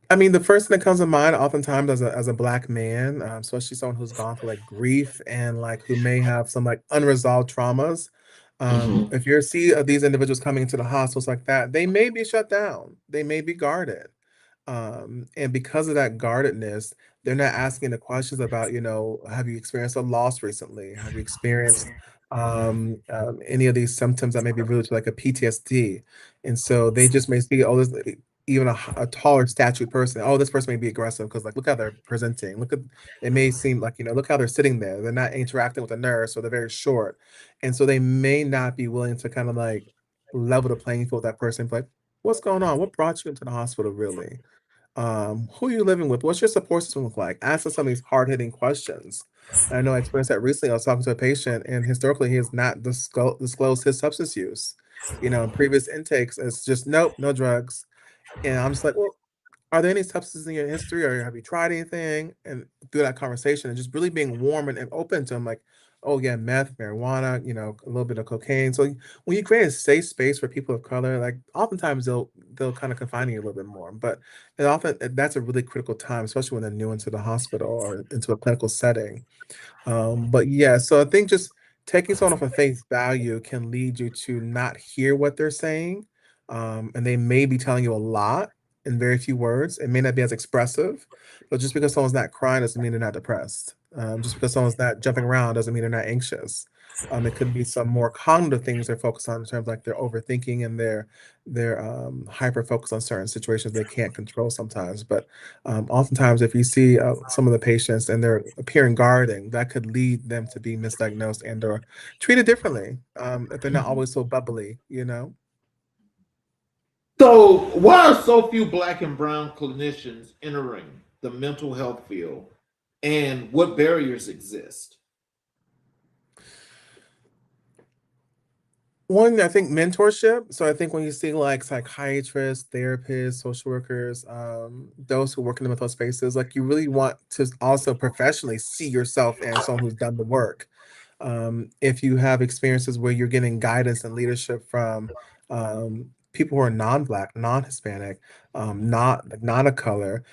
I mean, the first thing that comes to mind oftentimes as a Black man, especially someone who's gone through like grief and like who may have some like unresolved traumas. Mm-hmm. If you see these individuals coming into the hospitals like that, they may be shut down. They may be guarded. And because of that guardedness, they're not asking the questions about, have you experienced a loss recently? Have you experienced any of these symptoms that may be related to like a PTSD? And so they just may see, oh, this even a taller statued person. Oh, this person may be aggressive because like look how they're presenting. Look at it may seem like, look how they're sitting there. They're not interacting with the nurse, or they're very short. And so they may not be willing to kind of like level the playing field with that person. Like, what's going on? What brought you into the hospital really? Who are you living with? What's your support system look like? Ask them some of these hard-hitting questions. And I know I experienced that recently. I was talking to a patient, and historically, he has not disclosed his substance use. In previous intakes, it's just nope, no drugs. And I'm just like, well, are there any substances in your history, or have you tried anything? And through that conversation, and just really being warm and open to them, like, oh yeah, meth, marijuana, a little bit of cocaine. So when you create a safe space for people of color, like oftentimes they'll kind of confine you a little bit more. But it often that's a really critical time, especially when they're new into the hospital or into a clinical setting. But yeah, so I think just taking someone off of face value can lead you to not hear what they're saying. And they may be telling you a lot in very few words. It may not be as expressive, but just because someone's not crying doesn't mean they're not depressed. Just because someone's not jumping around doesn't mean they're not anxious. It could be some more cognitive things they're focused on in terms of like they're overthinking and they're hyper focused on certain situations they can't control sometimes. But oftentimes, if you see some of the patients and they're appearing guarding, that could lead them to be misdiagnosed and or treated differently if they're not always so bubbly. So, why are so few Black and Brown clinicians entering the mental health field, and what barriers exist? One, I think mentorship. So I think when you see like psychiatrists, therapists, social workers, those who work in the mental spaces, like you really want to also professionally see yourself as someone who's done the work. If you have experiences where you're getting guidance and leadership from people who are non-Black, non-Hispanic, not a color,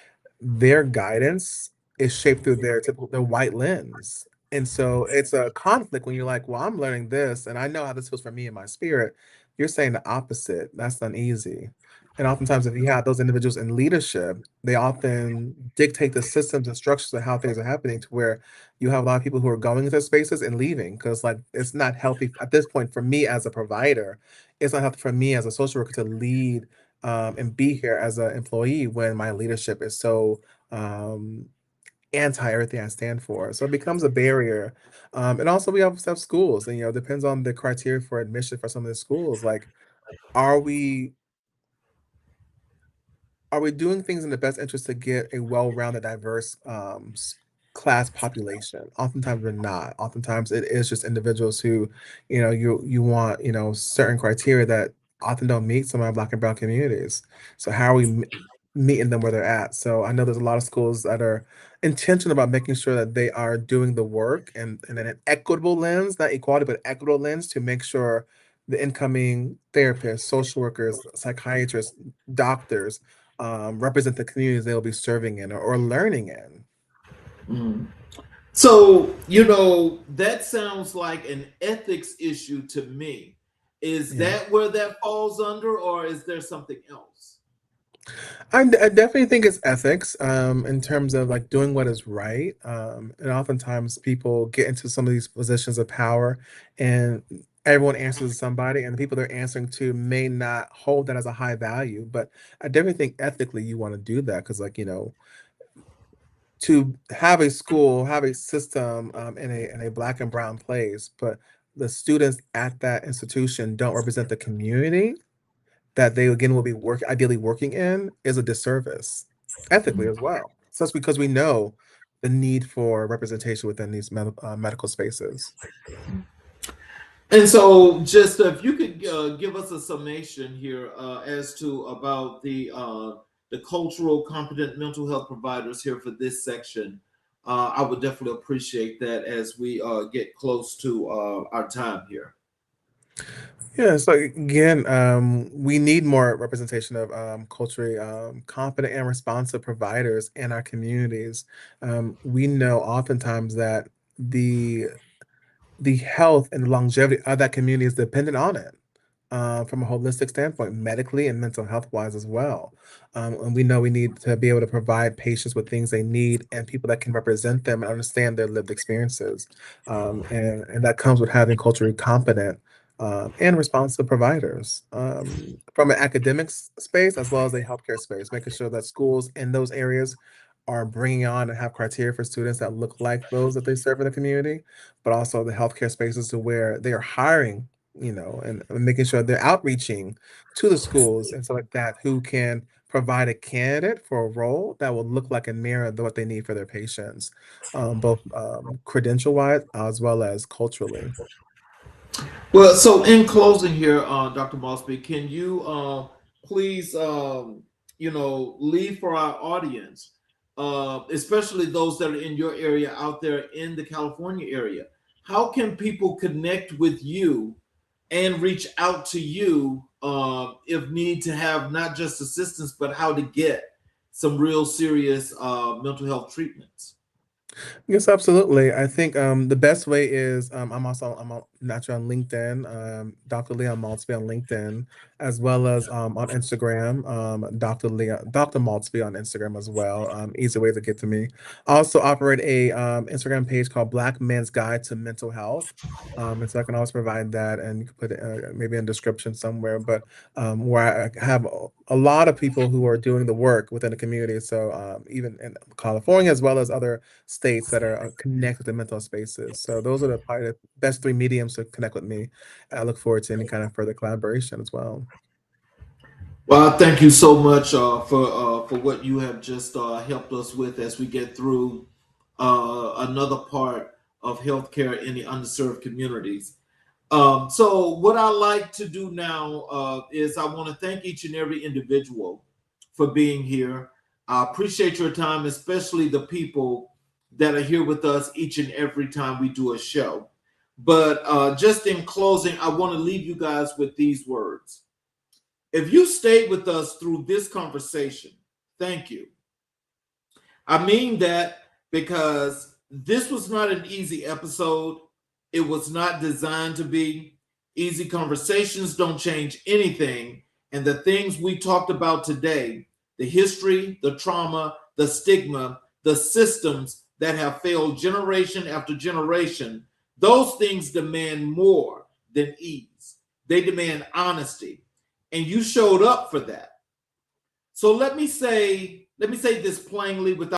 their guidance is shaped through their white lens. And so it's a conflict when you're like, well, I'm learning this and I know how this feels for me in my spirit. You're saying the opposite. That's uneasy. And oftentimes, if you have those individuals in leadership, they often dictate the systems and structures of how things are happening to where you have a lot of people who are going into spaces and leaving because, like, it's not healthy at this point for me as a provider. It's not healthy for me as a social worker to lead and be here as an employee when my leadership is so um, anti everything I stand for. So it becomes a barrier. And also, we also have schools, and it depends on the criteria for admission for some of the schools. Like, are we are we doing things in the best interest to get a well-rounded, diverse class population? Oftentimes we're not. Oftentimes it is just individuals who, you want, certain criteria that often don't meet some of our Black and Brown communities. So how are we meeting them where they're at? So I know there's a lot of schools that are intentional about making sure that they are doing the work and then an equitable lens, not equality, but equitable lens to make sure the incoming therapists, social workers, psychiatrists, doctors represent the communities they'll be serving in or learning in. Mm. So, that sounds like an ethics issue to me. Is Yeah. that where that falls under, or is there something else? I definitely think it's ethics, in terms of like doing what is right. And oftentimes people get into some of these positions of power and everyone answers to somebody, and the people they're answering to may not hold that as a high value. But I definitely think ethically you want to do that because, like, to have a school, have a system in a Black and brown place, but the students at that institution don't represent the community that they again will be ideally working in is a disservice ethically as well. So that's because we know the need for representation within these medical spaces. And so, just if you could give us a summation here as to about the cultural competent mental health providers here for this section, I would definitely appreciate that as we get close to our time here. Yeah, so again, we need more representation of culturally competent and responsive providers in our communities. We know oftentimes that the the health and longevity of that community is dependent on it, from a holistic standpoint, medically and mental health wise as well. And we know we need to be able to provide patients with things they need and people that can represent them and understand their lived experiences. And that comes with having culturally competent and responsive providers, from an academic space as well as a healthcare space, making sure that schools in those areas are bringing on and have criteria for students that look like those that they serve in the community, but also the healthcare spaces to where they are hiring, and making sure they're outreaching to the schools and stuff like that, who can provide a candidate for a role that will look like and mirror what they need for their patients, both credential wise as well as culturally. Well, so in closing here, Dr. Mosby, can you please, leave for our audience, especially those that are in your area out there in the California area, how can people connect with you and reach out to you if need to have not just assistance, but how to get some real serious mental health treatments? Yes, absolutely. I think the best way is I'm naturally on LinkedIn, Dr. Leon Maltzby on LinkedIn, as well as on Instagram, Dr. Maltzby on Instagram as well. Easy way to get to me. I also operate a Instagram page called Black Man's Guide to Mental Health. And so I can also provide that, and you can put it maybe in description somewhere. But where I have a lot of people who are doing the work within the community. So even in California as well as other states that are connected to mental spaces. So those are probably the best three mediums to connect with me. I look forward to any kind of further collaboration as well. Well, thank you so much for what you have just helped us with as we get through another part of healthcare in the underserved communities. So, what I like to do now is I want to thank each and every individual for being here. I appreciate your time, especially the people that are here with us each and every time we do a show. But just in closing, I want to leave you guys with these words. If you stayed with us through this conversation, thank you. I mean that because this was not an easy episode. It was not designed to be. Easy conversations don't change anything. And the things we talked about today, the history, the trauma, the stigma, the systems that have failed generation after generation, those things demand more than ease. They demand honesty. And you showed up for that. So let me say this plainly without